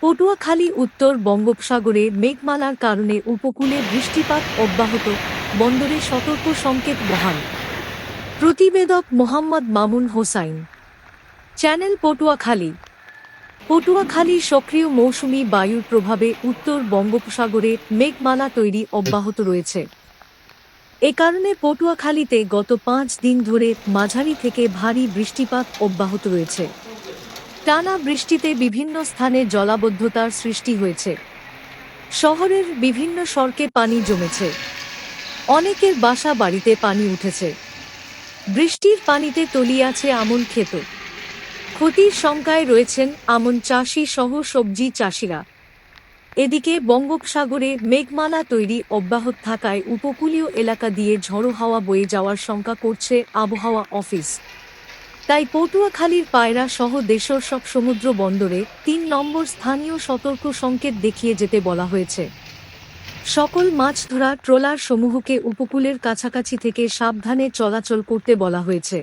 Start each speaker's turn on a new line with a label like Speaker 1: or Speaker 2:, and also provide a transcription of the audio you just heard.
Speaker 1: পটুয়াখালী উত্তর বঙ্গোপসাগরে মেঘমালার কারণে উপকূলে বৃষ্টিপাত অব্যাহত, বন্দরে সতর্ক সংকেত বহাল। প্রতিবেদক মোহাম্মদ মামুন হোসাইন, চ্যানেল পটুয়াখালী। পটুয়াখালীর সক্রিয় মৌসুমী বায়ুর প্রভাবে উত্তর বঙ্গোপসাগরে মেঘমালা তৈরি অব্যাহত রয়েছে। এ কারণে পটুয়াখালীতে গত 5 দিন ধরে মাঝারি থেকে ভারী বৃষ্টিপাত অব্যাহত রয়েছে। টানা বৃষ্টিতে বিভিন্ন স্থানে জলাবদ্ধতার সৃষ্টি হয়েছে। শহরের বিভিন্ন সড়কে পানি জমেছে। অনেকের বাসা বাড়িতে পানি উঠেছে। বৃষ্টির পানিতে তলিয়ে আছে আমন ক্ষেত। ক্ষতির শঙ্কায় রয়েছেন আমন চাষি সহ সবজি চাষিরা। এদিকে বঙ্গোপসাগরে মেঘমালা তৈরি অব্যাহত থাকায় উপকূলীয় এলাকা দিয়ে ঝড়ো হাওয়া বয়ে যাওয়ার শঙ্কা করছে আবহাওয়া অফিস। তাই পটুয়াখালীর পায়রা সহ দেশের সব সমুদ্র বন্দরে 3 নম্বর স্থানীয় সতর্ক সংকেত দেখিয়ে যেতে বলা হয়েছে। সকল মাছ ধরা ট্রলার সমূহকে উপকূলের কাছাকাছি থেকে সাবধানে চলাচল করতে বলা হয়েছে।